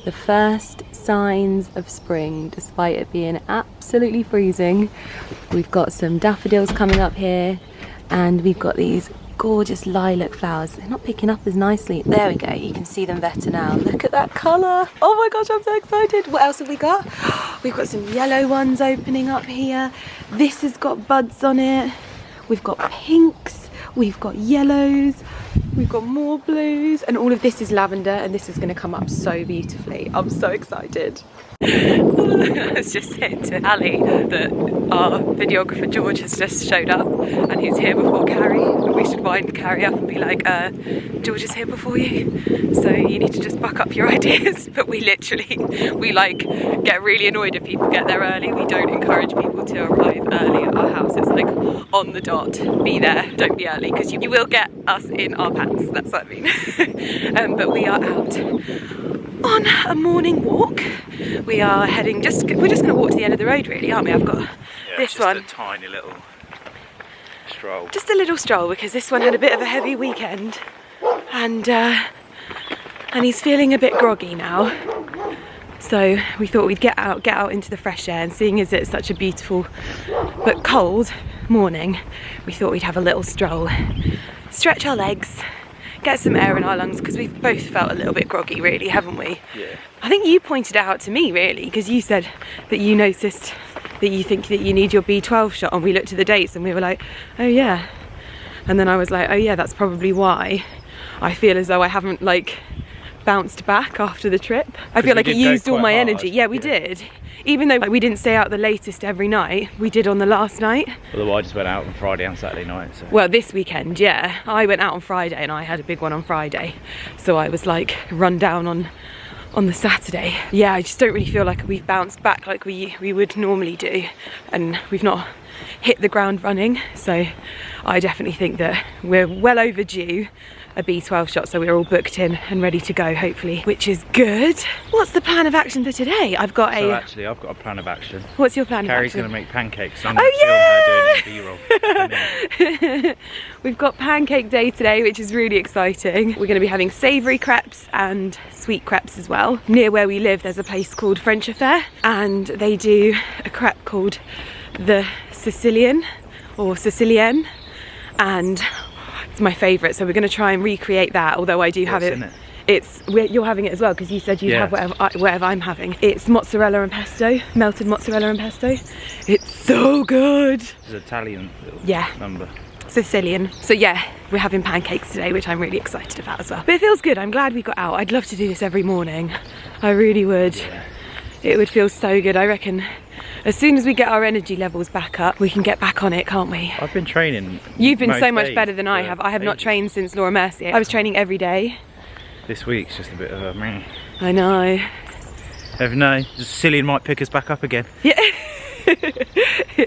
The first signs of spring, despite it being absolutely freezing. We've got some daffodils coming up here, and we've got these gorgeous lilac flowers. They're not picking up as nicely. There we go, you can see them better now. Look at that colour. Oh my gosh, I'm so excited. What else have we got? We've got some yellow ones opening up here. This has got buds on it. We've got pinks, we've got yellows, we've got more blues, and all of this is lavender, and this is going to come up so beautifully. I'm so excited. I was just saying to Ali that our videographer George has just showed up, and he's here before Carrie. We should wind Carrie up and be like, George is here before you, so you need to just buck up your ideas. But we like get really annoyed if people get there early. We don't encourage people to arrive early at our house. It's like on the dot, be there, don't be early, because you will get us in our pants. That's what I mean. But we are out on a morning walk. We are heading we're just going to walk to the end of the road, really, aren't we? I've got this one. Just a tiny little stroll. Just a little stroll, because this one had a bit of a heavy weekend, and he's feeling a bit groggy now. So we thought we'd get out into the fresh air, and seeing as it's such a beautiful but cold morning, we thought we'd have a little stroll, stretch our legs, get some air in our lungs, because we've both felt a little bit groggy, really, haven't we? Yeah. I think you pointed it out to me, really, because you said that you noticed that you think that you need your B12 shot, and we looked at the dates and we were like, oh yeah. And then I was like, oh yeah, that's probably why I feel as though I haven't like bounced back after the trip. I feel like it used all my energy. Yeah, we did. Even though we didn't stay out the latest every night, we did on the last night. Although I just went out on Friday and Saturday night. So. Well, this weekend, yeah. I went out on Friday, and I had a big one on Friday. So I was like run down on the Saturday. Yeah, I just don't really feel like we've bounced back like we would normally do. And we've not hit the ground running. So I definitely think that we're well overdue a B12 shot, so we're all booked in and ready to go, hopefully, which is good. What's the plan of action for today? I've got a plan of action. What's your plan Carrie's of action? going to make pancakes, so I'm going to film her doing B-roll. We've got pancake day today, which is really exciting. We're going to be having savoury crepes and sweet crepes as well. Near where we live, there's a place called French Affair, and they do a crepe called the Sicilian, or Sicilienne, and it's my favourite, so we're going to try and recreate that, although I do have it. You're having it as well, because you said you'd have whatever I'm having. It's mozzarella and pesto, melted mozzarella and pesto. It's so good. It's Italian number. Sicilian. So yeah, we're having pancakes today, which I'm really excited about as well. But it feels good. I'm glad we got out. I'd love to do this every morning. I really would. Yeah. It would feel so good. I reckon as soon as we get our energy levels back up, we can get back on it, can't we? I've been training. You've been so much better than I have. I have not trained since Laura Mercier. I was training every day. This week's just a bit of a meh. I know. Never know. Sicilian might pick us back up again. Yeah.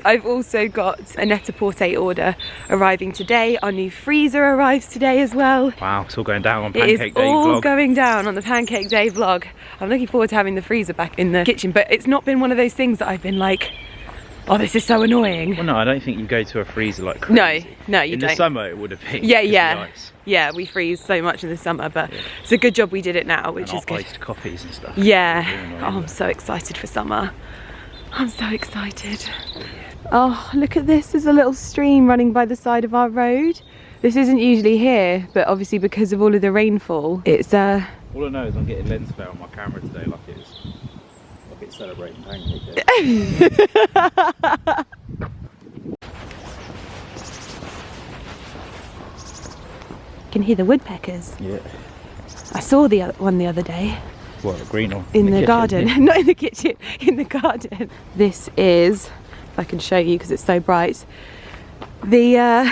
I've also got a Net-a-Porter order arriving today. Our new freezer arrives today as well. Wow, it's all going down on Pancake Day vlog. It is all going down on the Pancake Day vlog. I'm looking forward to having the freezer back in the kitchen, but it's not been one of those things that I've been like, oh, this is so annoying. Well, no, I don't think you go to a freezer like crazy. No, you don't. In the summer it would have been. Yeah. Yeah, we freeze so much in the summer, but it's a good job we did it now, which is good. Iced coffees and stuff. Yeah. Oh, I'm so excited for summer. I'm so excited. Oh, look at this. There's a little stream running by the side of our road. This isn't usually here, but obviously because of all of the rainfall, it's All I know is I'm getting lens flare on my camera today, like it's celebrating Pancake Day. You can hear the woodpeckers. Yeah. I saw the one the other day. What, green or? In the garden. Yeah. Not in the kitchen, in the garden. This is, if I can show you because it's so bright, the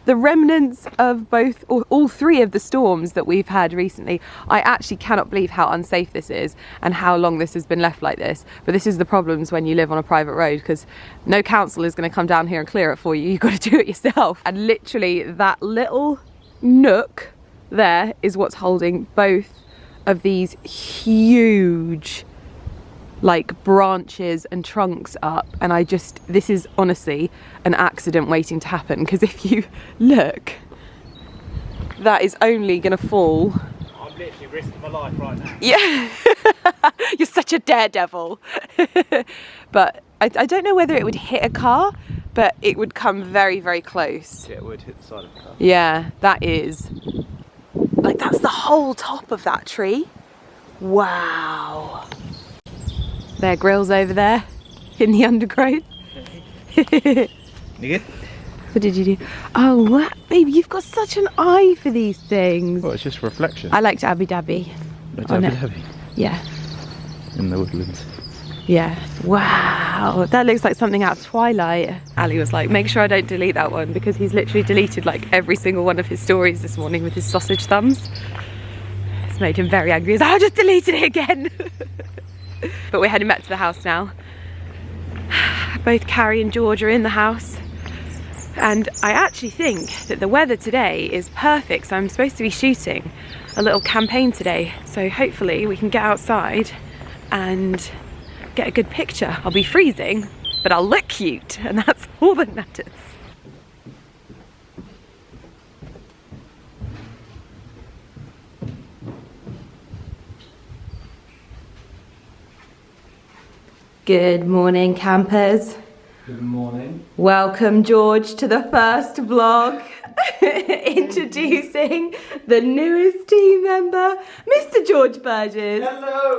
the remnants of all three of the storms that we've had recently. I actually cannot believe how unsafe this is and how long this has been left like this. But this is the problems when you live on a private road, because no council is going to come down here and clear it for you. You've got to do it yourself. And literally that little nook there is what's holding both of these huge like branches and trunks up, and this is honestly an accident waiting to happen, because if you look, that is only gonna fall literally risking my life right now. Yeah, you're such a daredevil. But I don't know whether it would hit a car, but it would come very, very close. Yeah, it would hit the side of the car. Yeah, that is. Like, that's the whole top of that tree. Wow. Their grill's over there in the undergrowth. You good? What did you do? Oh, what? Baby, you've got such an eye for these things. Well, it's just reflection. I liked Abu Dhabi. Abu Dhabi. Yeah. In the woodlands. Yeah. Wow. That looks like something out of Twilight. Ali was like, make sure I don't delete that one, because he's literally deleted like every single one of his stories this morning with his sausage thumbs. It's made him very angry. He's like, I just deleted it again. But we're heading back to the house now. Both Carrie and George are in the house. And I actually think that the weather today is perfect. So I'm supposed to be shooting a little campaign today. So hopefully we can get outside and get a good picture. I'll be freezing, but I'll look cute, and that's all that matters. Good morning, campers. Good morning. Welcome, George, to the first vlog. Introducing the newest team member, Mr. George Burgess. Hello.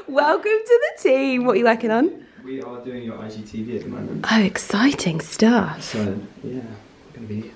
Welcome to the team. What are you working on? We are doing your IGTV at the moment. Oh, exciting stuff. So, yeah, we're going to be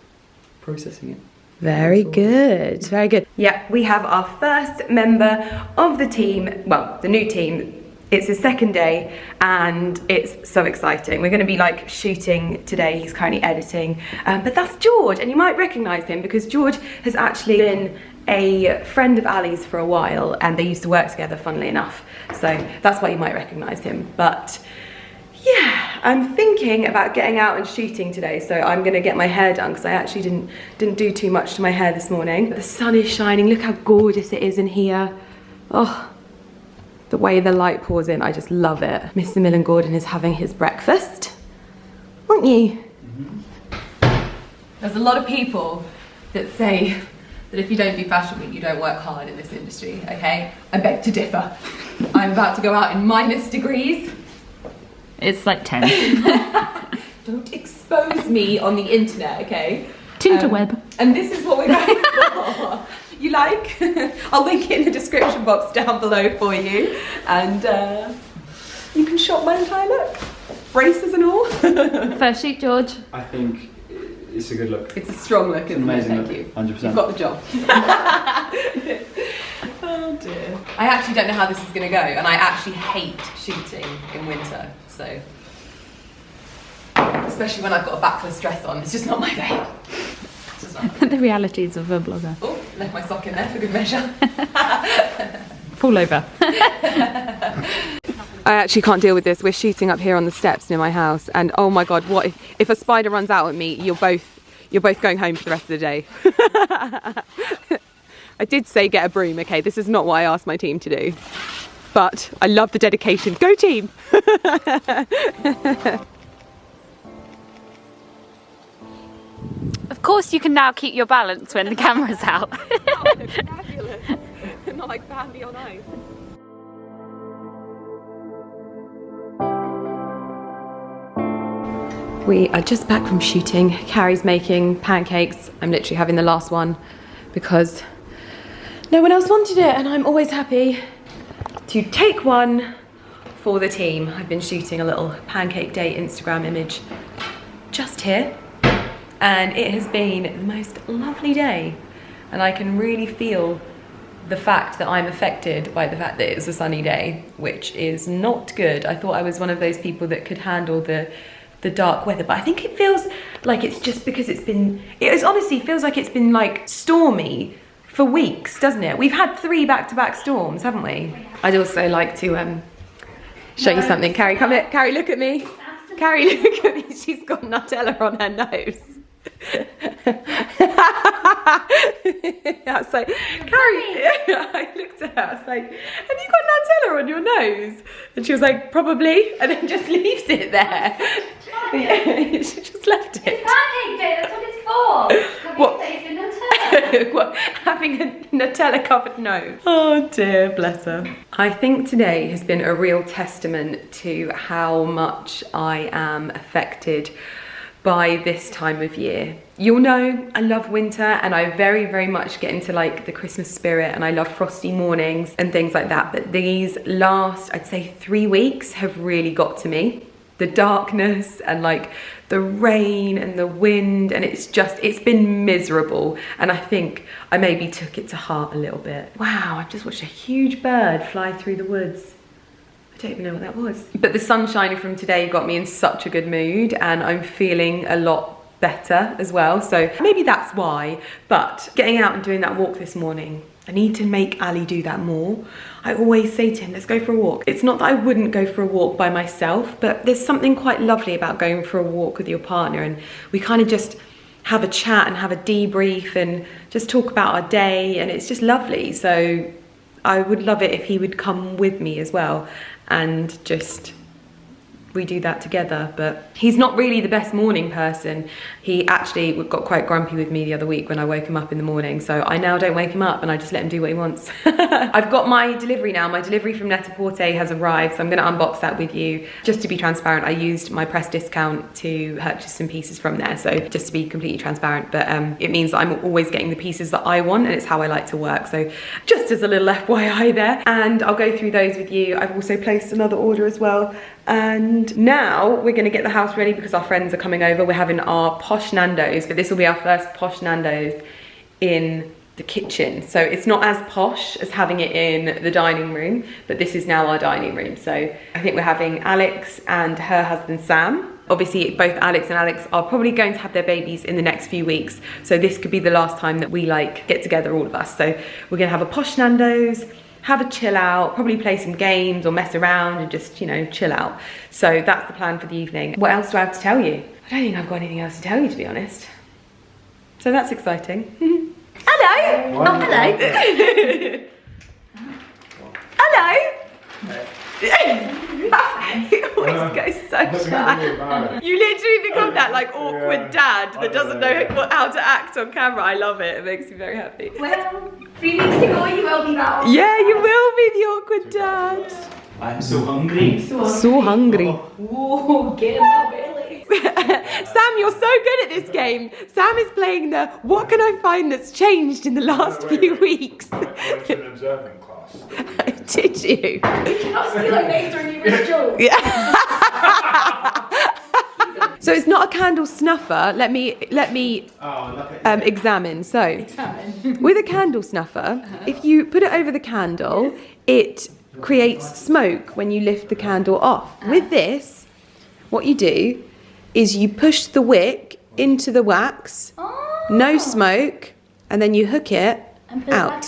processing it. Very good, very good. Yeah, we have our first member of the team, well, the new team. It's his second day and it's so exciting. We're going to be like shooting today. He's currently editing, but that's George, and you might recognize him because George has actually been a friend of Ali's for a while, and they used to work together, funnily enough. So that's why you might recognize him. But yeah, I'm thinking about getting out and shooting today, so I'm going to get my hair done because I actually didn't do too much to my hair this morning. The sun is shining. Look how gorgeous it is in here. Oh. The way the light pours in, I just love it. Mr. Millen Gordon is having his breakfast, aren't you? Mm-hmm. There's a lot of people that say that if you don't do Fashion Week, you don't work hard in this industry, okay? I beg to differ. I'm about to go out in minus degrees. It's like 10. Don't expose me on the internet, okay? Tinterweb. And this is what we're going for. You like? I'll link it in the description box down below for you, and you can shop my entire look, braces and all. First shoot, George. I think it's a good look. It's a strong look, isn't it? Amazing Thank look. you. 100%. You've got the job. Oh dear. I actually don't know how this is going to go, and I actually hate shooting in winter, so especially when I've got a backless dress on. It's just not my thing. The realities of a blogger. Oh, left my sock in there for good measure. Fall over. I actually can't deal with this. We're shooting up here on the steps near my house, and oh my god, what if a spider runs out at me? You're both going home for the rest of the day. I did say get a broom, okay? This is not what I asked my team to do, but I love the dedication. Go team! Of course you can now keep your balance when the camera's out. Oh, fabulous. Not like Bambi on ice. We are just back from shooting. Carrie's making pancakes. I'm literally having the last one because no one else wanted it, and I'm always happy to take one for the team. I've been shooting a little pancake day Instagram image just here, and it has been the most lovely day, and I can really feel the fact that I'm affected by the fact that it's a sunny day, which is not good. I thought I was one of those people that could handle the dark weather, but I think it feels like it's just because it honestly feels like it's been like stormy for weeks, doesn't it? We've had 3 back-to-back storms, haven't we? I'd also like to show you something. Carrie, come here. Carrie, look at me. Carrie, look at me. She's got Nutella on her nose. I was like, Carrie, I looked at her, I was like, have you got Nutella on your nose? And she was like, probably, and then just leaves it there. Yeah, she just left it. It's pancake day, that's what it's for. What? Pancake day is Nutella. Having a Nutella covered nose. Oh dear, bless her. I think today has been a real testament to how much I am affected by this time of year. You'll know I love winter and I very, very much get into like the Christmas spirit, and I love frosty mornings and things like that. But these last, I'd say 3 weeks have really got to me. The darkness and like the rain and the wind, and it's been miserable. And I think I maybe took it to heart a little bit. Wow, I've just watched a huge bird fly through the woods. I don't even know what that was. But the sunshine from today got me in such a good mood, and I'm feeling a lot better as well. So maybe that's why. But getting out and doing that walk this morning, I need to make Ali do that more. I always say to him, let's go for a walk. It's not that I wouldn't go for a walk by myself, but there's something quite lovely about going for a walk with your partner, and we kind of just have a chat and have a debrief and just talk about our day, and it's just lovely. So I would love it if he would come with me as well, and just we do that together. But he's not really the best morning person. He actually got quite grumpy with me the other week when I woke him up in the morning, so I now don't wake him up and I just let him do what he wants. I've got my delivery now. My delivery from Net-a-Porter has arrived, so I'm going to unbox that with you. Just to be transparent, I used my press discount to purchase some pieces from there, so just to be completely transparent. But it means that I'm always getting the pieces that I want, and it's how I like to work, so just as a little FYI there. And I'll go through those with you. I've also placed another order as well. And now we're going to get the house ready because our friends are coming over. We're having our posh Nando's, but this will be our first posh Nando's in the kitchen. So it's not as posh as having it in the dining room, but this is now our dining room. So I think we're having Alex and her husband Sam. Obviously both Alex and Alex are probably going to have their babies in the next few weeks, so this could be the last time that we like get together, all of us. So we're going to have a posh Nando's, have a chill out, probably play some games or mess around and just, you know, chill out. So that's the plan for the evening. What else do I have to tell you? I don't think I've got anything else to tell you, to be honest. So that's exciting. Hello! Oh, hello! Hello! He always goes so shy. You literally become that like awkward dad that doesn't know how to act on camera. I love it. It makes me very happy. Well, 3 weeks ago you will be that. Yeah, you will be the awkward dad. I'm so hungry. So hungry. Whoa, get in my belly. Sam, you're so good at this game. Sam is playing the what can I find that's changed in the last few weeks. I went to an observing class. Did you? You cannot steal a name during your joke. So it's not a candle snuffer. Let me examine. So with a candle snuffer, if you put it over the candle, it creates smoke when you lift the candle off. With this, what you do is you push the wick into the wax, no smoke, and then you hook it out.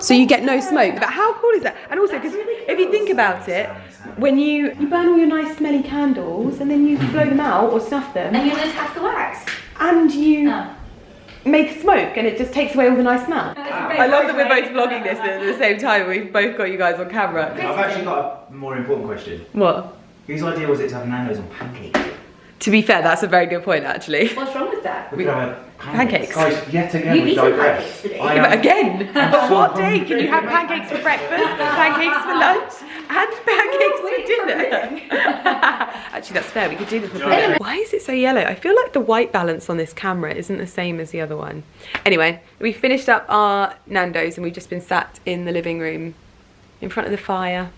So you get no smoke. But how cool is that? And also, because if you think about it, when you burn all your nice smelly candles and then you blow them out or snuff them, And you lose half the wax. and you make smoke, and it just takes away all the nice smell. I love that we're both vlogging this at the same time. We've both got you guys on camera. I've actually got a more important question. What? Whose idea was it to have Nando's on pancakes? To be fair, that's a very good point, actually. What's wrong with that? We could have Pancakes. Guys, yet again You've we eaten digress. pancakes today. I Yeah, but am- again, I'm so what day hungry. can you have pancakes for breakfast, pancakes for lunch, and pancakes for dinner? Actually, that's fair. We could do this for dinner. Why is it so yellow? I feel like the white balance on this camera isn't the same as the other one. Anyway, we finished up our Nando's and we've just been sat in the living room in front of the fire,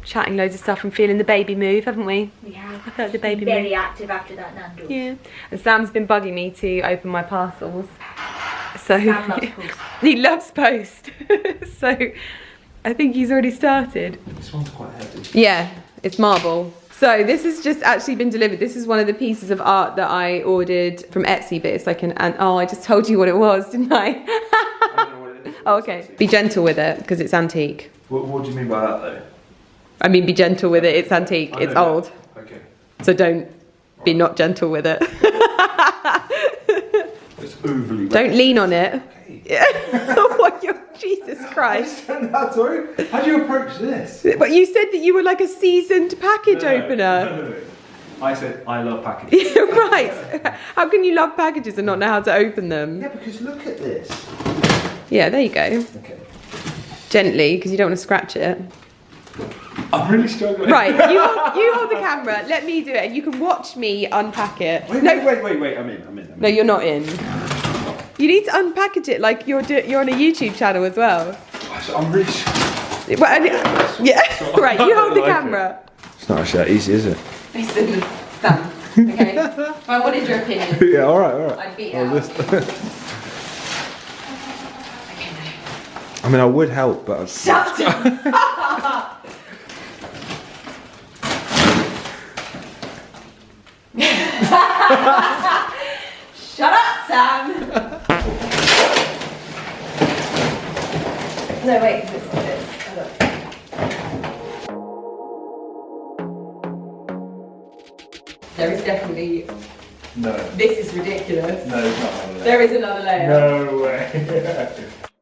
chatting loads of stuff and feeling the baby move, haven't we? We have. I felt the baby Very move. active after that Nando's. Yeah. And Sam's been bugging me to open my parcels. So Sam loves post. he loves post. So I think he's already started. This one's quite heavy. Yeah, it's marble. So this has just actually been delivered. This is one of the pieces of art that I ordered from Etsy, but it's like oh, I just told you what it was, didn't I? I don't know what it is. Oh, okay. Be gentle with it because it's antique. What do you mean by that though? I mean, be gentle with it. It's antique. I It's know old. that. Okay. So don't be not gentle with it. It's overly Don't lean on it. Okay. What? Jesus Christ. How do you approach this? But you said that you were like a seasoned package opener. No. I said I love packages. Right. How can you love packages and not know how to open them? Yeah, because look at this. Yeah, there you go. Okay. Gently, because you don't want to scratch it. I'm really struggling. Right, you hold the camera. Let me do it, and you can watch me unpack it. Wait, No, wait. I'm in. no, you're not in. You need to unpackage it like you're on a YouTube channel as well. I'm really. Well, yeah, right. You hold the like camera. It's not actually that easy, is it? Listen, Sam. Okay. Well, what is your opinion? Yeah. All right. I'd beat it out. I mean, I would help, but Shut up. Shut up, Sam. No, wait, this. There is definitely. no. This is ridiculous. No, it's not one of There is another layer. No way.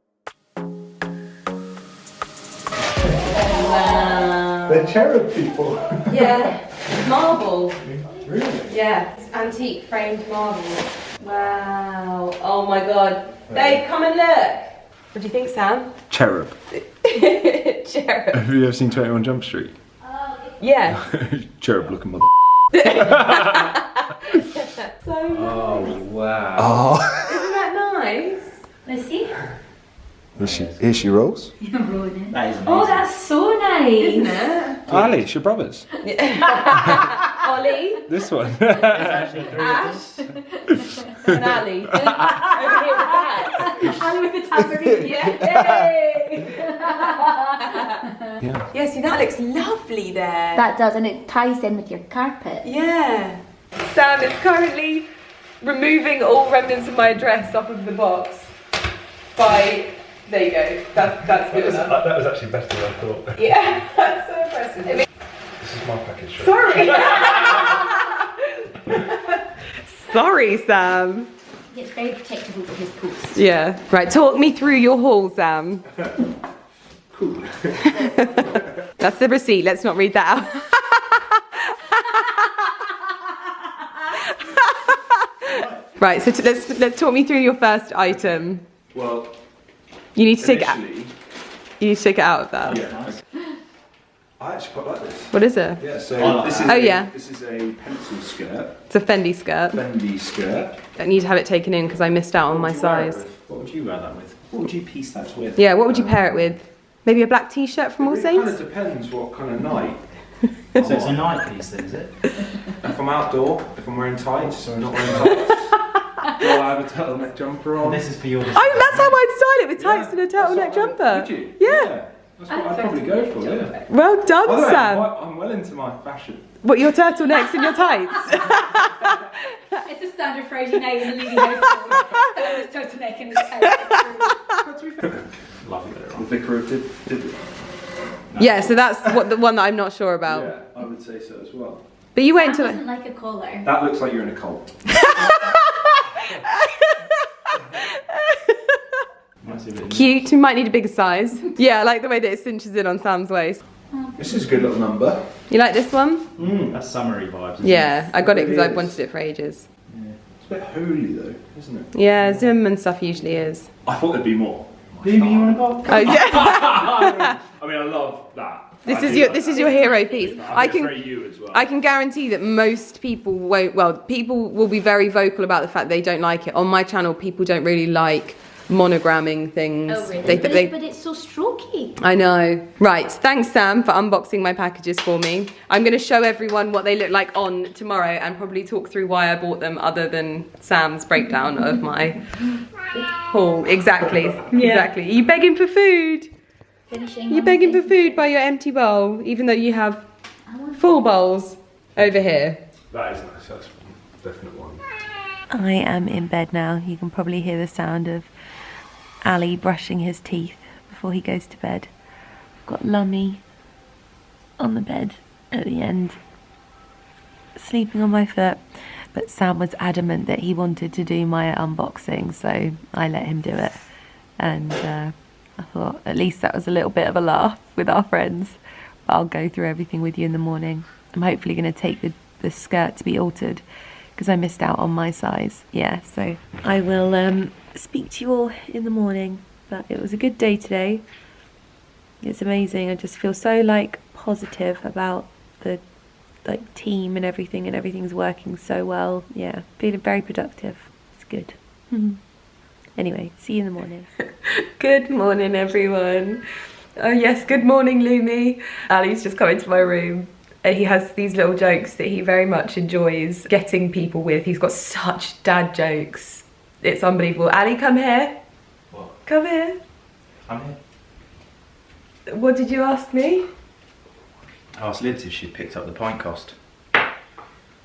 Wow. They're cherub people. Yeah, marble. Really? Yeah, it's antique framed marble. Wow. Oh my god. Babe, come and look. What do you think, Sam? Cherub. Cherub. Have you ever seen 21 Jump Street? Yeah. Cherub looking mother. So Oh nice. wow. Oh. Isn't that nice? Let's see. Here she rolls. You're rolling it. That is amazing. Oh, that's so nice. Isn't it? Ali, it's your brothers. Ollie, This one. Ash, and Ali. Over here with that. Ali with the tambourine. Yay! Yeah. Yeah, see that looks lovely there. That does, and it ties in with your carpet. Yeah. Sam is currently removing all remnants of my dress off of the box by, there you go, that's good enough. That was actually better than I thought. Yeah, that's so impressive. This is my package. Sorry. Sorry, Sam. It's very protective over his posts. Yeah. Right, talk me through your haul, Sam. Cool. That's the receipt, let's not read that out. Right, so let's talk me through your first item. Well, You need to take it out. initially, You need to take it out of that. yeah, I actually quite like this. What is it? Yeah, so I like this that. is Oh, yeah. This is a pencil skirt, It's a Fendi skirt. Fendi skirt. I need to have it taken in because I missed out on my What would you wear it size. with? What would you wear that with? What would you piece that with? Yeah, what would you pair it with? Maybe a black t-shirt from All It kind of Saints? depends what kind of night. So it's a night piece then, is it? If I'm outdoor, if I'm wearing tights, so I'm not wearing tights. Well, I have a turtleneck jumper on. And this is for your. Oh, that's how I'd style it, with tights and a That's what turtleneck jumper. Would you? Yeah. That's what I'd probably go for, yeah. Well done, By the way, Sam. I'm well into my fashion. What, your turtlenecks and your tights? It's a standard Friday night in the leading household. That was turtleneck and his tights. Love it. The vicar did it. Yeah, so that's what the one that I'm not sure about. Yeah, I would say so as well. But you went Sam to... doesn't like a collar. That looks like you're in a cult. Cute, you might need a bigger size. Yeah, I like the way that it cinches in on Sam's waist. This is a good little number. You like this one? That's summery vibes. Isn't Yeah, I got it because It I've is. wanted it for ages. It's a bit holy though, isn't it? Yeah, Zimmerman stuff usually is. I thought there'd be more. it? You want to go? Oh, yeah. I mean, I love that. This I is do your like this that. is your hero piece. I think it's very you as well. I can guarantee that most people won't. Well, people will be very vocal about the fact they don't like it. On my channel, people don't really like monogramming things. Oh, really? They But it's so strokey. I know. Right, thanks Sam for unboxing my packages for me. I'm going to show everyone what they look like on tomorrow and probably talk through why I bought them other than Sam's breakdown of my haul. Exactly, exactly. Are you begging for food? Finishing. You're begging for food by your empty bowl, even though you have full bowls over here. That is nice. That's a definite one. I am in bed now. You can probably hear the sound of Ali brushing his teeth before he goes to bed. I've got Lummy on the bed at the end, sleeping on my foot. But Sam was adamant that he wanted to do my unboxing, so I let him do it. And I thought at least that was a little bit of a laugh with our friends. But I'll go through everything with you in the morning. I'm hopefully going to take the the skirt to be altered because I missed out on my size. Yeah, so I will speak to you all in the morning. But it was a good day today. It's amazing. I just feel so like positive about the like team and everything's working so well. Yeah, feeling very productive. It's good. Anyway, see you in the morning. Good morning, everyone. Oh yes, good morning, Lumi. Ali's just come into my room and he has these little jokes that he very much enjoys getting people with. He's got such dad jokes. It's unbelievable. Ali, come here. What? Come here. I'm here. What did you ask me? I asked Liz if she'd picked up the pint cost.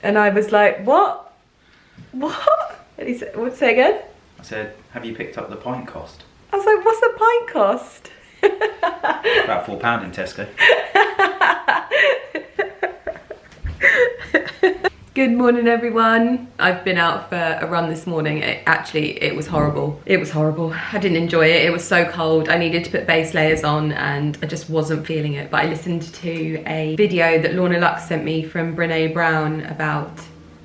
And I was like, what? What? And he said, what, say again? I said, have you picked up the pint cost? I was like, what's the pint cost? About £4 in Tesco. Good morning, everyone. I've been out for a run this morning. It was horrible. It was horrible. I didn't enjoy it. It was so cold. I needed to put base layers on and I just wasn't feeling it. But I listened to a video that Lorna Lux sent me from BRENE Brown about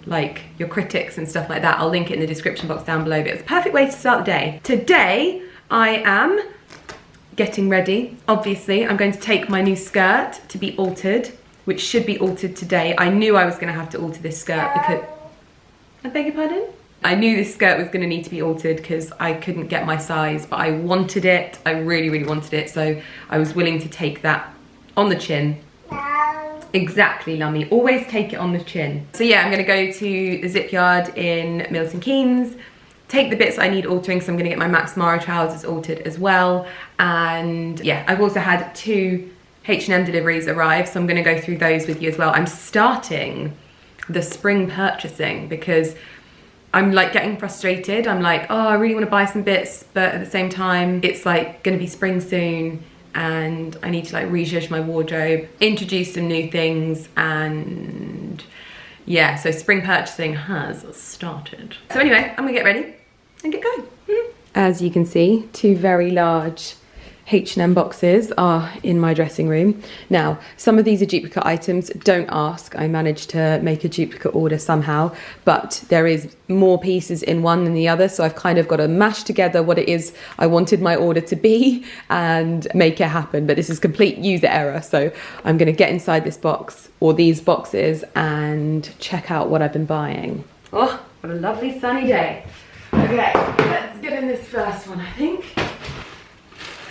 like your critics and stuff like that. I'll link it in the description box down below, but it's a perfect way to start the day. Today, I am getting ready. Obviously, I'm going to take my new skirt to be altered, which should be altered today. I knew I was gonna have to alter this skirt because, I beg your pardon? I knew this skirt was gonna need to be altered because I couldn't get my size, but I wanted it. I really, really wanted it. So I was willing to take that on the chin. Exactly, Lummy, always take it on the chin. So yeah, I'm gonna go to the Zip Yard in Milton Keynes, take the bits I need altering, so I'm gonna get my Max Mara trousers altered as well. And yeah, I've also had 2 H&M deliveries arrive, so I'm gonna go through those with you as well. I'm starting the spring purchasing because I'm like getting frustrated. I'm like, oh, I really wanna buy some bits, but at the same time, it's like gonna be spring soon and I need to like rejudge my wardrobe, introduce some new things, and yeah, so spring purchasing has started. So anyway, I'm gonna get ready and get going. As you can see, 2 very large H&M boxes are in my dressing room. Now, some of these are duplicate items, don't ask. I managed to make a duplicate order somehow, but there is more pieces in one than the other, so I've kind of got to mash together what it is I wanted my order to be and make it happen, but this is complete user error, so I'm gonna get inside this box, or these boxes, and check out what I've been buying. Oh, what a lovely sunny day. Okay, let's get in this first one, I think.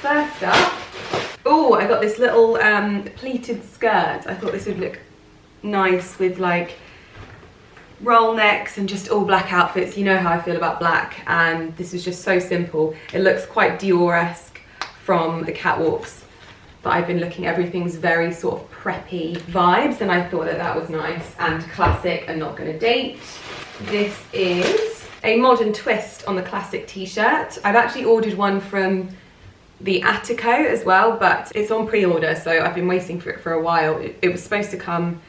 First up, oh, I got this little pleated skirt. I thought this would look nice with like roll necks and just all black outfits. You know how I feel about black, and this is just so simple. It looks quite Dior-esque from the catwalks, but I've been looking, everything's very sort of preppy vibes, and I thought that that was nice and classic and not gonna date. This is a modern twist on the classic t-shirt. I've actually ordered one from the Attico as well, but it's on pre-order, so I've been waiting for it for a while. It was supposed to come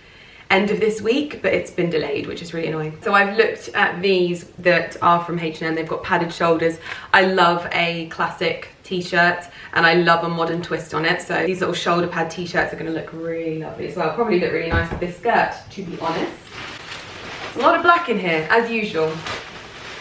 end of this week, but it's been delayed, which is really annoying. So I've looked at these that are from H&M. They've got padded shoulders. I love a classic t-shirt and I love a modern twist on it, so these little shoulder pad t-shirts are going to look really lovely as well. Probably look really nice with this skirt, to be honest. There's a lot of black in here, as usual.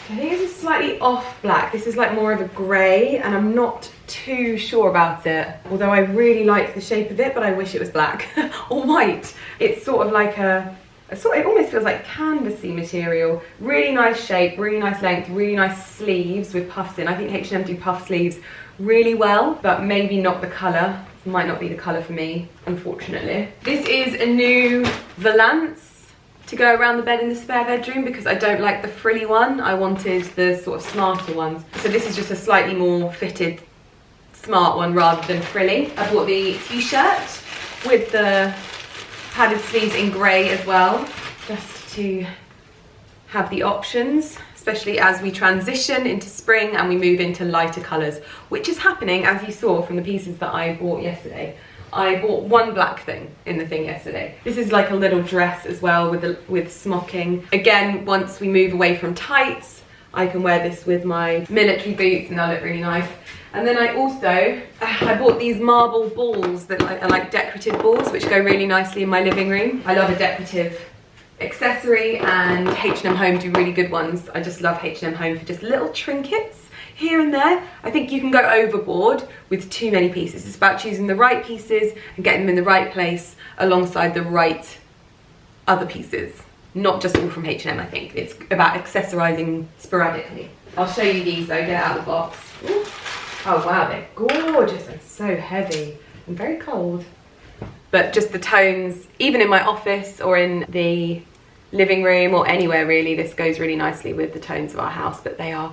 I think this is slightly off black. This is like more of a grey, and I'm not too sure about it. Although I really like the shape of it, but I wish it was black or white. It's sort of like it almost feels like canvasy material. Really nice shape, really nice length, really nice sleeves with puffs in. I think H&M do puff sleeves really well, but maybe not the colour. It might not be the colour for me, unfortunately. This is a new Valance to go around the bed in the spare bedroom because I don't like the frilly one. I wanted the sort of smarter ones. So this is just a slightly more fitted, smart one rather than frilly. I bought the t-shirt with the padded sleeves in grey as well, just to have the options, especially as we transition into spring and we move into lighter colours, which is happening, as you saw from the pieces that I bought yesterday. I bought one black thing in the thing yesterday. This is like a little dress as well with smocking. Again, once we move away from tights, I can wear this with my military boots and they'll look really nice. And then I bought these marble balls that are like decorative balls, which go really nicely in my living room. I love a decorative Accessory and H&M Home do really good ones. I just love H&M Home for just little trinkets here and there. I think you can go overboard with too many pieces. It's about choosing the right pieces and getting them in the right place alongside the right other pieces. Not just all from H&M, I think. It's about accessorizing sporadically. I'll show you these though, get out of the box. Ooh. Oh wow, they're gorgeous and so heavy and very cold. But just the tones, even in my office or in the living room or anywhere really, this goes really nicely with the tones of our house, but they are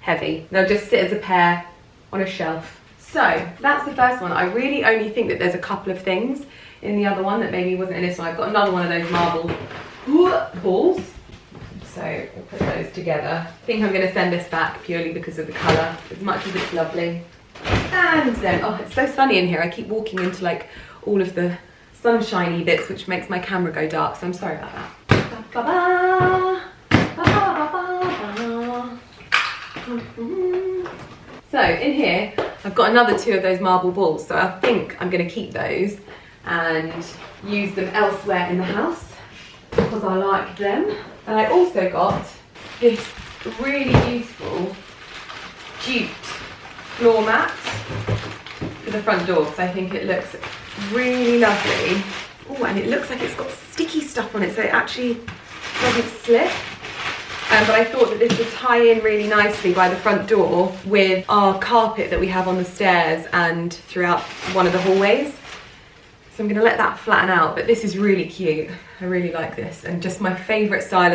heavy. They'll just sit as a pair on a shelf. So that's the first one. I really only think that there's a couple of things in the other one that maybe wasn't in this one. I've got another one of those marble balls. So we'll put those together. I think I'm going to send this back purely because of the colour, as much as it's lovely. And then, oh, it's so sunny in here. I keep walking into like all of the sunshiny bits, which makes my camera go dark, so I'm sorry about that. So in here, I've got another 2 of those marble balls, so I think I'm going to keep those and use them elsewhere in the house because I like them. And I also got this really beautiful jute floor mat for the front door because I think it looks really lovely. Oh, and it looks like it's got sticky stuff on it, so it actually doesn't slip. But I thought that this would tie in really nicely by the front door with our carpet that we have on the stairs and throughout one of the hallways. So I'm going to let that flatten out, but this is really cute. I really like this, and just my favourite style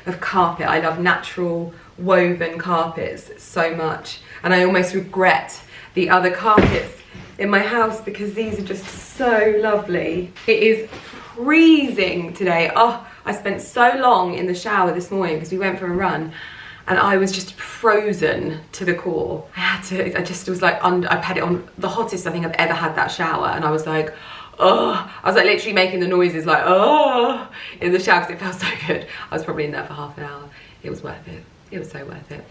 of carpet. I love natural woven carpets so much, and I almost regret the other carpets in my house because these are just so lovely. It is freezing today. Oh, I spent so long in the shower this morning because we went for a run and I was just frozen to the core. I just was like, I've had it on the hottest I think I've ever had that shower, and I was like, oh, I was like literally making the noises like, oh, in the shower because it felt so good. I was probably in there for half an hour. It was worth it. It was so worth it.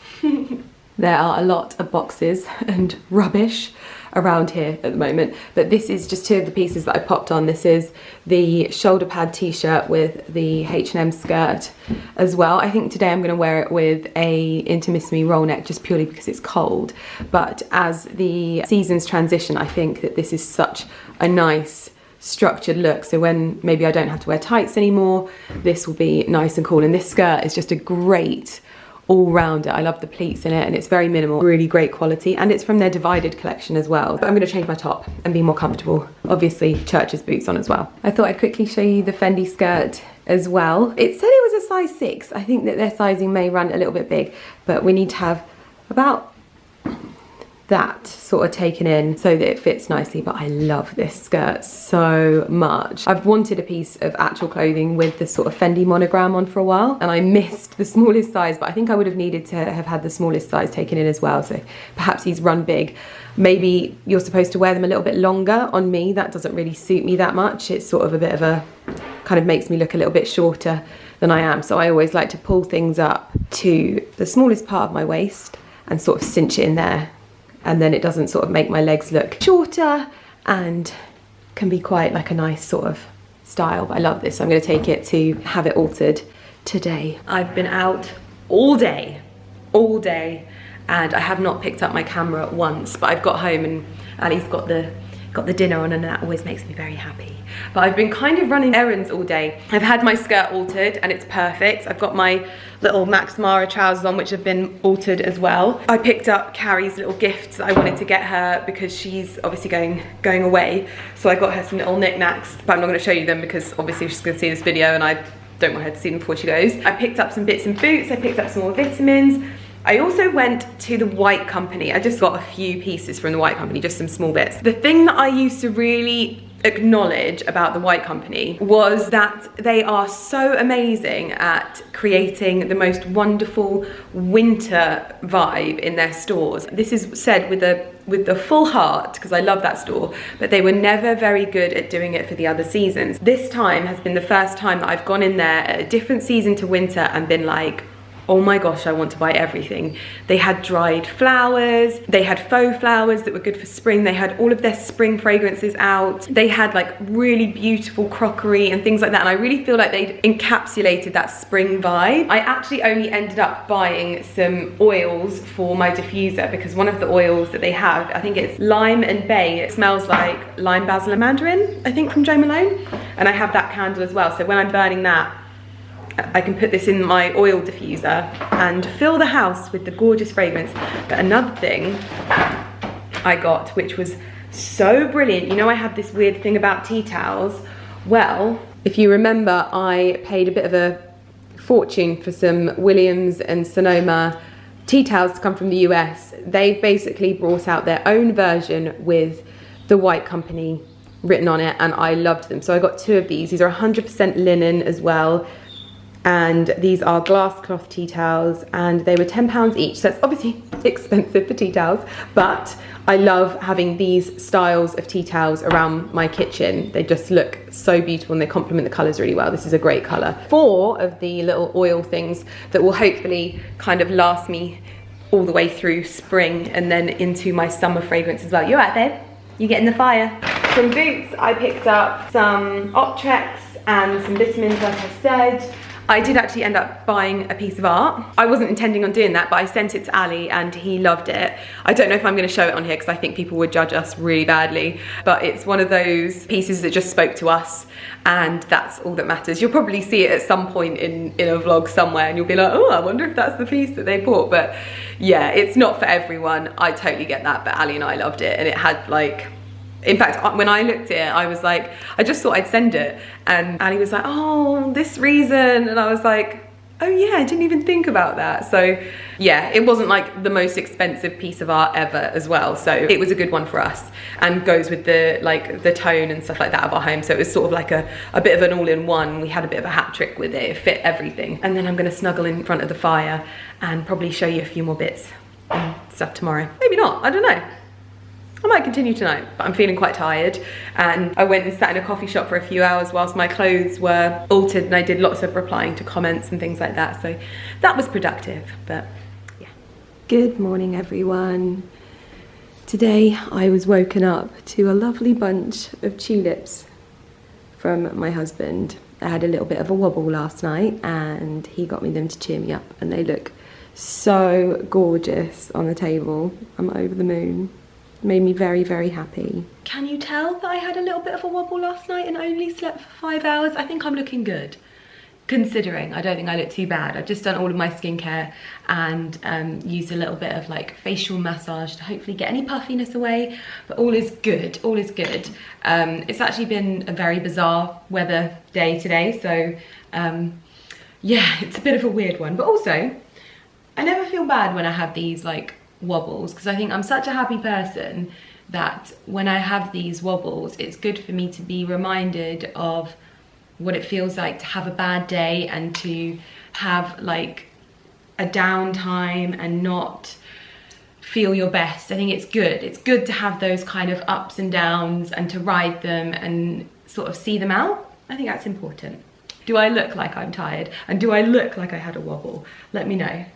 There are a lot of boxes and rubbish around here at the moment, but this is just 2 of the pieces that I popped on. This is the shoulder pad t-shirt with the H&M skirt as well. I think today I'm going to wear it with a intimissimi roll neck just purely because it's cold, but as the seasons transition, I think that this is such a nice structured look, so when maybe I don't have to wear tights anymore, this will be nice and cool. And this skirt is just a great all-rounder. I love the pleats in it and it's very minimal, really great quality, and it's from their Divided collection as well. But I'm going to change my top and be more comfortable. Obviously Church's boots on as well. I thought I'd quickly show you the Fendi skirt as well. It said it was a size 6. I think that their sizing may run a little bit big, but we need to have about that sort of taken in so that it fits nicely. But I love this skirt so much. I've wanted a piece of actual clothing with the sort of Fendi monogram on for a while, and I missed the smallest size, but I think I would have needed to have had the smallest size taken in as well, so perhaps he's run big. Maybe you're supposed to wear them a little bit longer. On me, that doesn't really suit me that much. It's sort of a bit of a, kind of makes me look a little bit shorter than I am, so I always like to pull things up to the smallest part of my waist and sort of cinch it in there, and then it doesn't sort of make my legs look shorter and can be quite like a nice sort of style. But I love this. I'm going to take it to have it altered today. I've been out all day, and I have not picked up my camera once, but I've got home and Ali's got the dinner on, and that always makes me very happy. But I've been kind of running errands all day. I've had my skirt altered and it's perfect. I've got my little Max Mara trousers on, which have been altered as well. I picked up Carrie's little gifts that I wanted to get her because she's obviously going away. So I got her some little knickknacks, but I'm not going to show you them because obviously she's going to see this video and I don't want her to see them before she goes. I picked up some bits and boots. I picked up some more vitamins. I also went to the White Company. I just got a few pieces from the White Company, just some small bits. The thing that I used to really acknowledge about the White Company was that they are so amazing at creating the most wonderful winter vibe in their stores. This is said with the full heart because I love that store, but they were never very good at doing it for the other seasons. This time has been the first time that I've gone in there at a different season to winter and been like, oh my gosh, I want to buy everything. They had dried flowers, they had faux flowers that were good for spring, they had all of their spring fragrances out, they had like really beautiful crockery and things like that, and I really feel like they'd encapsulated that spring vibe. I actually only ended up buying some oils for my diffuser because one of the oils that they have, I think it's lime and bay, it smells like lime, basil and mandarin, I think, from Jo Malone, and I have that candle as well, so when I'm burning that, I can put this in my oil diffuser and fill the house with the gorgeous fragrance. But another thing I got, which was so brilliant, you know I had this weird thing about tea towels. Well, if you remember, I paid a bit of a fortune for some Williams and Sonoma tea towels to come from the US. They basically brought out their own version with the White Company written on it, and I loved them. So I got 2 of these. These are 100% linen as well. And these are glass cloth tea towels, and they were £10 each. So it's obviously expensive for tea towels, but I love having these styles of tea towels around my kitchen. They just look so beautiful and they complement the colours really well. This is a great colour. 4 of the little oil things that will hopefully kind of last me all the way through spring and then into my summer fragrance as well. You alright, babe? You getting the fire? From Boots, I picked up some Optrex and some vitamins, like I said. I did actually end up buying a piece of art. I wasn't intending on doing that, but I sent it to Ali and he loved it. I don't know if I'm gonna show it on here because I think people would judge us really badly, but it's one of those pieces that just spoke to us, and that's all that matters. You'll probably see it at some point in a vlog somewhere and you'll be like, oh, I wonder if that's the piece that they bought. But yeah, it's not for everyone. I totally get that, but Ali and I loved it, and it had like, in fact, when I looked at it, I was like, I just thought I'd send it. And Ali was like, oh, this reason. And I was like, oh yeah, I didn't even think about that. So yeah, it wasn't like the most expensive piece of art ever as well. So it was a good one for us and goes with the like the tone and stuff like that of our home. So it was sort of like a bit of an all-in-one. We had a bit of a hat trick with it. It fit everything. And then I'm gonna snuggle in front of the fire and probably show you a few more bits and stuff tomorrow. Maybe not, I don't know. I might continue tonight, but I'm feeling quite tired, and I went and sat in a coffee shop for a few hours whilst my clothes were altered, and I did lots of replying to comments and things like that, so that was productive. But yeah. Good morning, everyone. Today I was woken up to a lovely bunch of tulips from my husband. I had a little bit of a wobble last night and he got me them to cheer me up, and they look so gorgeous on the table. I'm over the moon. Made me very, very happy. Can you tell that I had a little bit of a wobble last night and only slept for 5 hours? I think I'm looking good, considering. I don't think I look too bad. I've just done all of my skincare and used a little bit of like facial massage to hopefully get any puffiness away, but all is good, all is good. It's actually been a very bizarre weather day today, so yeah, it's a bit of a weird one, but also I never feel bad when I have these like wobbles, because I think I'm such a happy person that when I have these wobbles, it's good for me to be reminded of what it feels like to have a bad day and to have like a downtime and not feel your best. I think it's good to have those kind of ups and downs and to ride them and sort of see them out. I think that's important. Do I look like I'm tired, and do I look like I had a wobble? Let me know.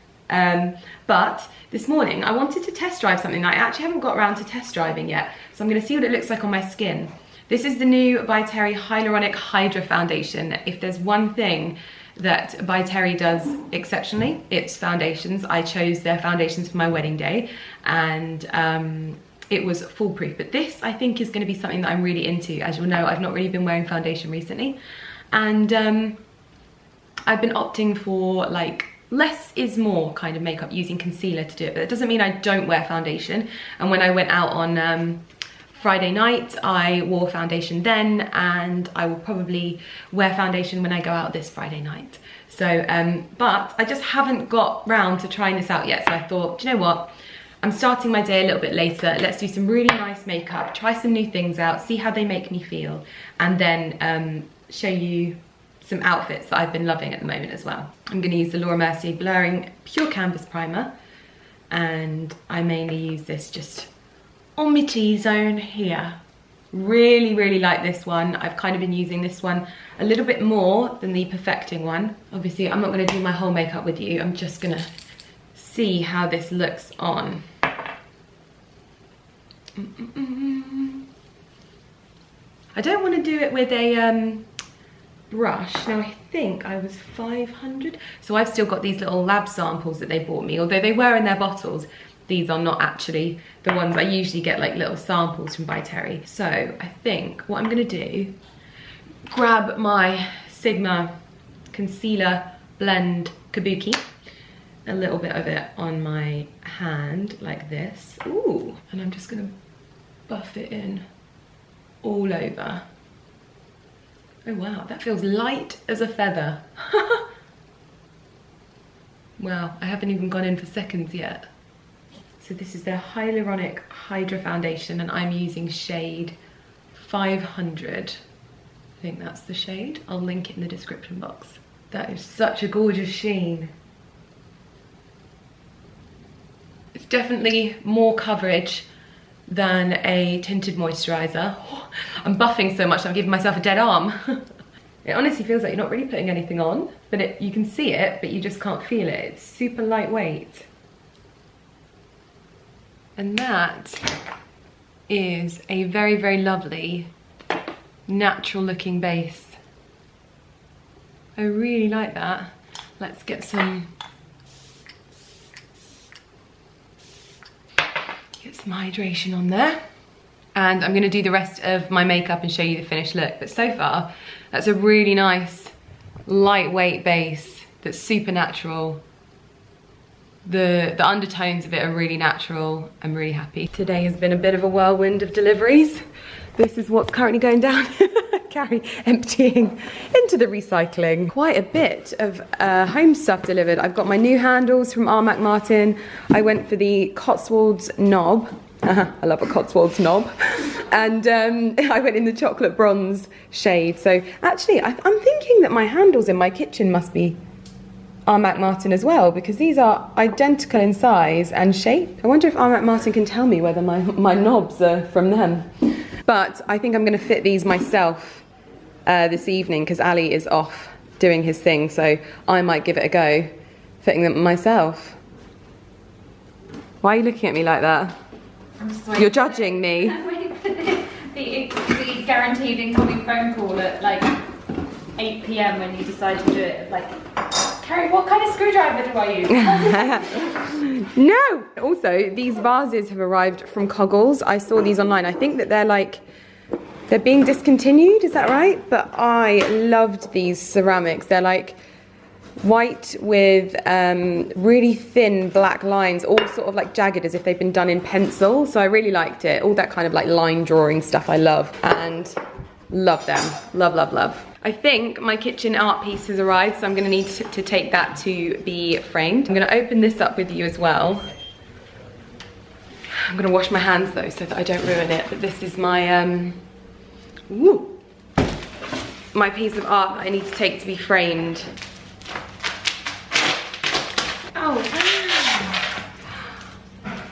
But this morning I wanted to test drive something that I actually haven't got around to test driving yet, so I'm going to see what it looks like on my skin. This is the new By Terry Hyaluronic Hydra Foundation. If there's one thing that By Terry does exceptionally, it's foundations. I chose their foundations for my wedding day, and it was foolproof. But this, I think, is going to be something that I'm really into. As you'll know, I've not really been wearing foundation recently, and I've been opting for like less is more kind of makeup, using concealer to do it, but it doesn't mean I don't wear foundation. And when I went out on Friday night, I wore foundation then, and I will probably wear foundation when I go out this Friday night. So, but I just haven't got round to trying this out yet, so I thought, do you know what? I'm starting my day a little bit later. Let's do some really nice makeup, try some new things out, see how they make me feel, and then show you some outfits that I've been loving at the moment as well. I'm going to use the Laura Mercier Blurring Pure Canvas Primer, and I mainly use this just on my T-zone here. Really, really like this one. I've kind of been using this one a little bit more than the Perfecting one. Obviously, I'm not gonna do my whole makeup with you. I'm just gonna see how this looks on. I don't want to do it with a brush. Now I think I was 500. So I've still got these little lab samples that they bought me, although they were in their bottles. These are not actually the ones I usually get, like little samples from By Terry. So I think what I'm gonna do, grab my Sigma Concealer Blend Kabuki, a little bit of it on my hand like this. Ooh, and I'm just gonna buff it in all over. Oh wow, that feels light as a feather. Wow, I haven't even gone in for seconds yet. So this is their Hyaluronic Hydra Foundation and I'm using shade 500. I think that's the shade. I'll link it in the description box. That is such a gorgeous sheen. It's definitely more coverage than a tinted moisturiser. Oh, I'm buffing so much I'm giving myself a dead arm. It honestly feels like you're not really putting anything on, but you can see it, but you just can't feel it. It's super lightweight. And that is a very, very lovely, natural looking base. I really like that. Let's get some hydration on there. And I'm gonna do the rest of my makeup and show you the finished look. But so far, that's a really nice, lightweight base that's super natural. The undertones of it are really natural. I'm really happy. Today has been a bit of a whirlwind of deliveries. This is what's currently going down. Carrie emptying into the recycling. Quite a bit of home stuff delivered. I've got my new handles from R. Martin. I went for the Cotswolds knob. I love a Cotswolds knob. And I went in the chocolate bronze shade. So actually, I'm thinking that my handles in my kitchen must be R. Martin as well, because these are identical in size and shape. I wonder if R. Martin can tell me whether my knobs are from them. But I think I'm going to fit these myself this evening because Ali is off doing his thing, so I might give it a go fitting them myself. Why are you looking at me like that? You're judging me. I'm waiting for the guaranteed incoming phone call at like 8 PM when you decide to do it. Like, Carrie, what kind of screwdriver do I use? No! Also, these vases have arrived from Coggles. I saw these online. I think that they're being discontinued, is that right? But I loved these ceramics. They're like white with really thin black lines, all sort of like jagged as if they've been done in pencil. So I really liked it. All that kind of like line drawing stuff I love, and love them. Love, love, love. I think my kitchen art piece has arrived, so I'm gonna need to take that to be framed. I'm gonna open this up with you as well. I'm gonna wash my hands though so that I don't ruin it, but this is my my piece of art that I need to take to be framed.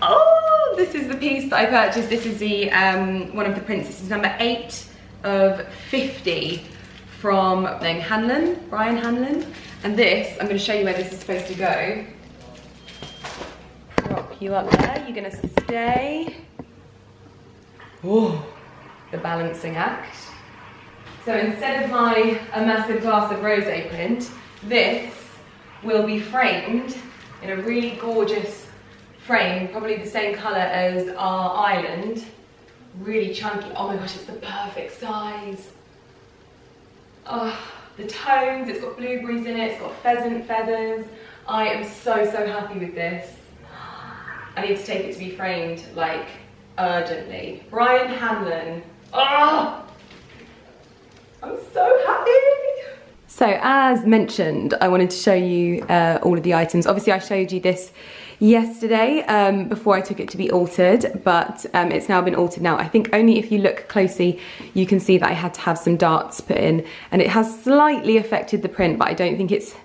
Oh, this is the piece that I purchased. This is the one of the prints. This is number 8 of 50 from Brian Hanlon. And this, I'm going to show you where this is supposed to go. Prop you up there. You're going to stay. Oh, the balancing act. So instead of a massive glass of rosé print, this will be framed in a really gorgeous frame, probably the same colour as our island. Really chunky. Oh my gosh, it's the perfect size. Oh, the tones, it's got blueberries in it, it's got pheasant feathers. I am so, so happy with this. I need to take it to be framed, like, urgently. Brian Hanlon. Oh, I'm so happy. So as mentioned, I wanted to show you all of the items. Obviously I showed you this yesterday before I took it to be altered, but it's now been altered now. I think only if you look closely you can see that I had to have some darts put in, and it has slightly affected the print, but I don't think it's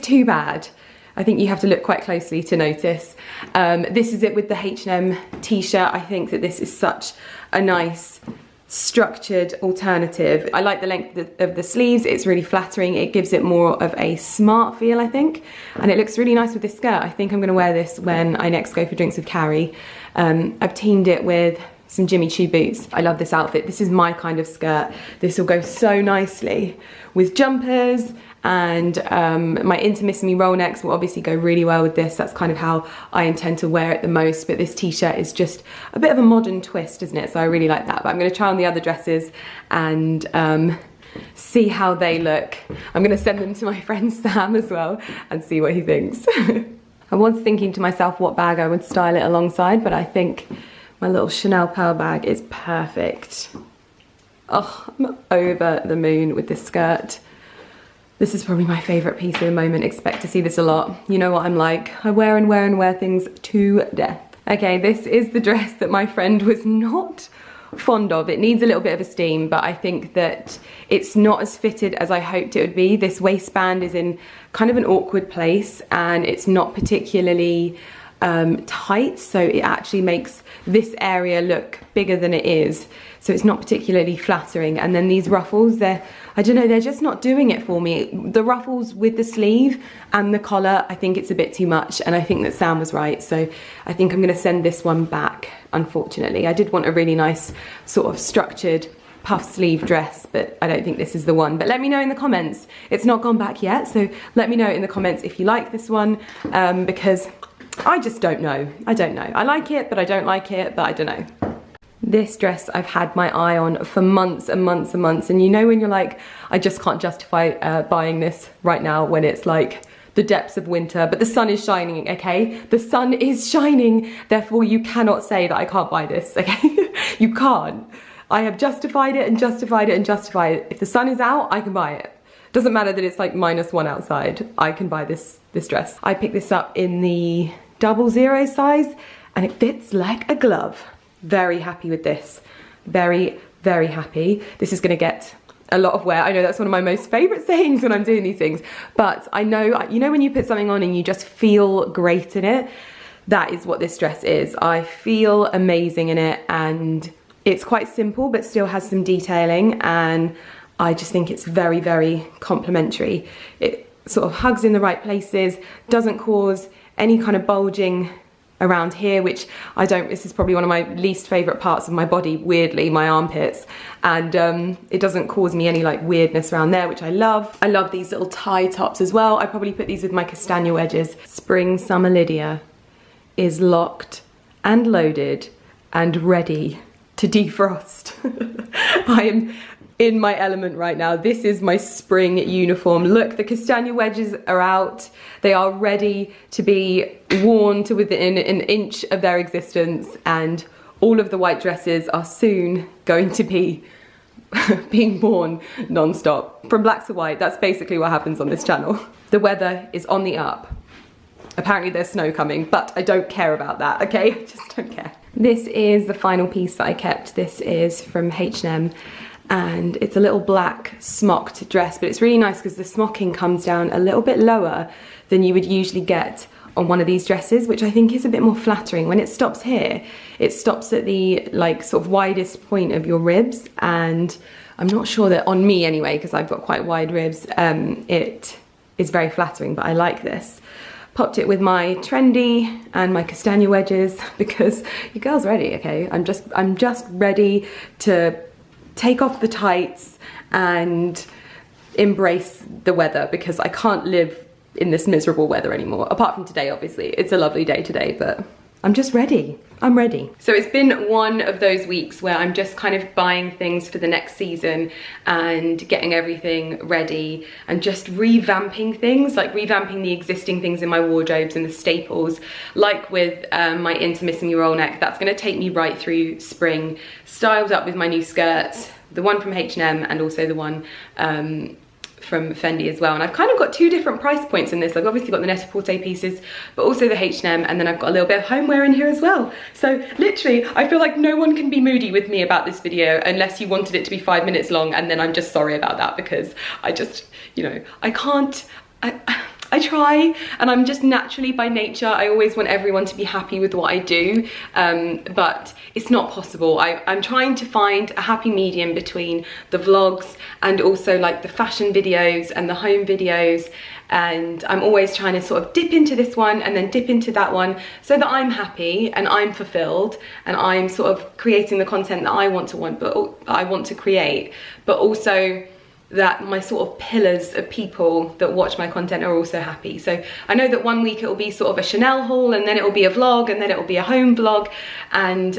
too bad. I think you have to look quite closely to notice. This is it with the H&M t-shirt. I think that this is such a nice structured alternative. I like the length of the sleeves. It's really flattering. It gives it more of a smart feel, I think, and it looks really nice with this skirt. I think I'm going to wear this when I next go for drinks with Carrie. I've teamed it with some Jimmy Choo boots. I love this outfit. This is my kind of skirt. This will go so nicely with jumpers, and my Intimissimi Me roll necks will obviously go really well with this. That's kind of how I intend to wear it the most, but this t-shirt is just a bit of a modern twist, isn't it? So I really like that. But I'm going to try on the other dresses and see how they look. I'm going to send them to my friend Sam as well and see what he thinks. I was thinking to myself what bag I would style it alongside, but I think my little Chanel pearl bag is perfect. Oh, I'm over the moon with this skirt. This is probably my favourite piece at the moment. Expect to see this a lot. You know what I'm like. I wear and wear and wear things to death. Okay, this is the dress that my friend was not fond of. It needs a little bit of esteem, but I think that it's not as fitted as I hoped it would be. This waistband is in kind of an awkward place, and it's not particularly tight, so it actually makes this area look bigger than it is. So it's not particularly flattering. And then these ruffles, I don't know, they're just not doing it for me. The ruffles with the sleeve and the collar, I think it's a bit too much, and I think that Sam was right. So I think I'm gonna send this one back, unfortunately. I did want a really nice sort of structured puff sleeve dress, but I don't think this is the one. But let me know in the comments. It's not gone back yet, so let me know in the comments if you like this one, because I just don't know. I don't know. I like it, but I don't like it, but I don't know. This dress I've had my eye on for months and months and months, and you know when you're like, I just can't justify buying this right now when it's like the depths of winter, but the sun is shining, okay? The sun is shining, therefore you cannot say that I can't buy this, okay? You can't. I have justified it and justified it and justified it. If the sun is out, I can buy it. Doesn't matter that it's like -1 outside, I can buy this dress. I picked this up in the 00 size, and it fits like a glove. Very happy with this. Very, very happy. This is gonna get a lot of wear. I know that's one of my most favorite sayings when I'm doing these things, but I know, you know when you put something on and you just feel great in it? That is what this dress is. I feel amazing in it, and it's quite simple, but still has some detailing, and I just think it's very, very complimentary. It sort of hugs in the right places, doesn't cause any kind of bulging around here, which I don't, this is probably one of my least favorite parts of my body, weirdly, my armpits, and it doesn't cause me any like weirdness around there, which I love. I love these little tie tops as well. I probably put these with my castagna wedges. Spring Summer Lydia is locked and loaded and ready to defrost. I am in my element right now. This is my spring uniform. Look, the castagna wedges are out. They are ready to be worn to within an inch of their existence, and all of the white dresses are soon going to be being worn non-stop. From black to white, that's basically what happens on this channel. The weather is on the up. Apparently there's snow coming, but I don't care about that, okay? I just don't care. This is the final piece that I kept. This is from H&M, and it's a little black smocked dress, but it's really nice because the smocking comes down a little bit lower than you would usually get on one of these dresses, which I think is a bit more flattering. When it stops here, it stops at the like sort of widest point of your ribs, and I'm not sure that on me anyway, because I've got quite wide ribs, it is very flattering, but I like this. Popped it with my trendy and my castagna wedges because your girl's ready, okay? I'm just ready to take off the tights and embrace the weather, because I can't live in this miserable weather anymore. Apart from today, obviously. It's a lovely day today, but I'm just ready. I'm ready. So it's been one of those weeks where I'm just kind of buying things for the next season and getting everything ready and just revamping things, like revamping the existing things in my wardrobes and the staples, like with my Intimissimi Me roll neck. That's gonna take me right through spring, styled up with my new skirts, the one from H&M and also the one from Fendi as well. And I've kind of got two different price points in this. I've obviously got the Net-a-Porter pieces, but also the H&M, and then I've got a little bit of homeware in here as well. So literally, I feel like no one can be moody with me about this video unless you wanted it to be 5 minutes long, and then I'm just sorry about that, because I just, you know, I I try, and I'm just naturally by nature, I always want everyone to be happy with what I do, but it's not possible. I'm trying to find a happy medium between the vlogs and also like the fashion videos and the home videos, and I'm always trying to sort of dip into this one and then dip into that one so that I'm happy and I'm fulfilled and I'm sort of creating the content that I want to create, but also that my sort of pillars of people that watch my content are also happy. So I know that one week it will be sort of a Chanel haul, and then it will be a vlog, and then it will be a home vlog, and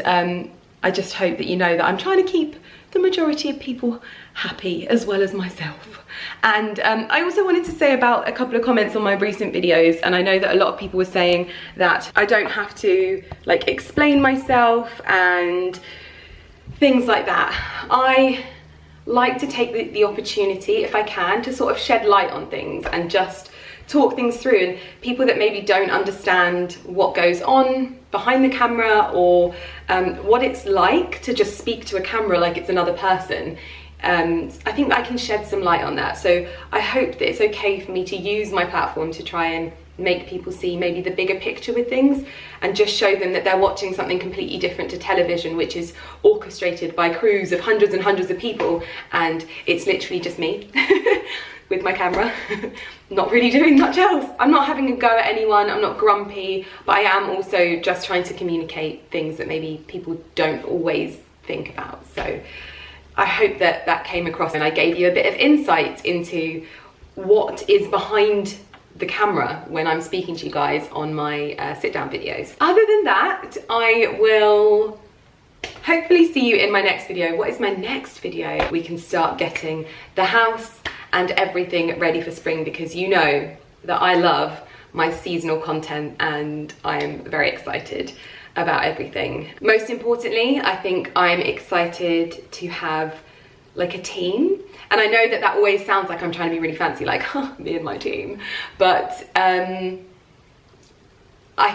I just hope that you know that I'm trying to keep the majority of people happy as well as myself. And I also wanted to say about a couple of comments on my recent videos, and I know that a lot of people were saying that I don't have to like explain myself and things like that. I like to take the opportunity, if I can, to sort of shed light on things and just talk things through, and people that maybe don't understand what goes on behind the camera, or what it's like to just speak to a camera like it's another person. I think I can shed some light on that, so I hope that it's okay for me to use my platform to try and make people see maybe the bigger picture with things, and just show them that they're watching something completely different to television, which is orchestrated by crews of hundreds and hundreds of people, and it's literally just me with my camera, not really doing much else. I'm not having a go at anyone, I'm not grumpy, but I am also just trying to communicate things that maybe people don't always think about. So I hope that that came across, and I gave you a bit of insight into what is behind the camera when I'm speaking to you guys on my sit-down videos. Other than that, I will hopefully see you in my next video. What is my next video? We can start getting the house and everything ready for spring, because you know that I love my seasonal content and I am very excited about everything. Most importantly, I think I'm excited to have like a team. And I know that that always sounds like I'm trying to be really fancy, like, huh, me and my team. But I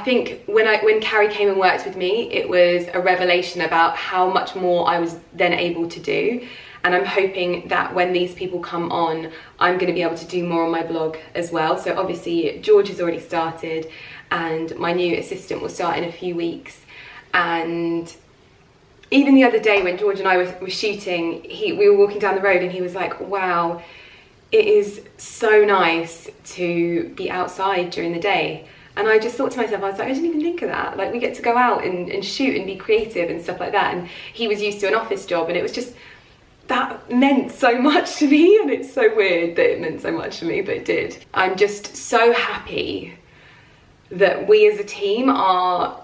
think when Carrie came and worked with me, it was a revelation about how much more I was then able to do. And I'm hoping that when these people come on, I'm going to be able to do more on my blog as well. So obviously George has already started, and my new assistant will start in a few weeks. And even the other day when George and I were shooting, we were walking down the road and he was like, wow, it is so nice to be outside during the day. And I just thought to myself, I was like, I didn't even think of that. Like, we get to go out and shoot and be creative and stuff like that. And he was used to an office job, and it was just, that meant so much to me. And it's so weird that it meant so much to me, but it did. I'm just so happy that we as a team are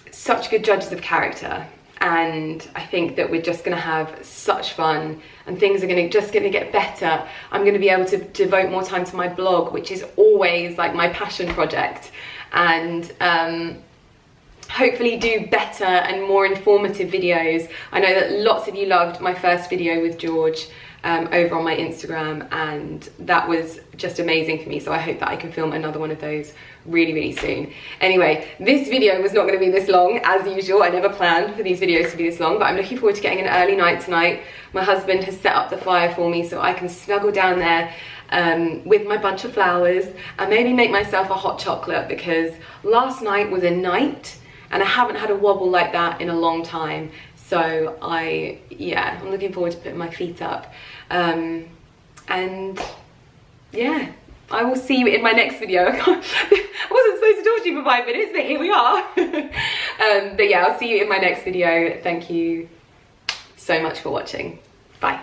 such good judges of character. And I think that we're just going to have such fun, and things are just going to get better. I'm going to be able to devote more time to my blog, which is always like my passion project, and hopefully do better and more informative videos. I know that lots of you loved my first video with George over on my Instagram, and that was just amazing for me, so I hope that I can film another one of those really, really soon. Anyway, this video was not going to be this long, as usual. I never planned for these videos to be this long, but I'm looking forward to getting an early night tonight. My husband has set up the fire for me so I can snuggle down there with my bunch of flowers and maybe make myself a hot chocolate, because last night was a night and I haven't had a wobble like that in a long time. So I'm looking forward to putting my feet up. And yeah, I will see you in my next video. I wasn't supposed to talk to you for 5 minutes, but here we are. But yeah, I'll see you in my next video. Thank you so much for watching. Bye.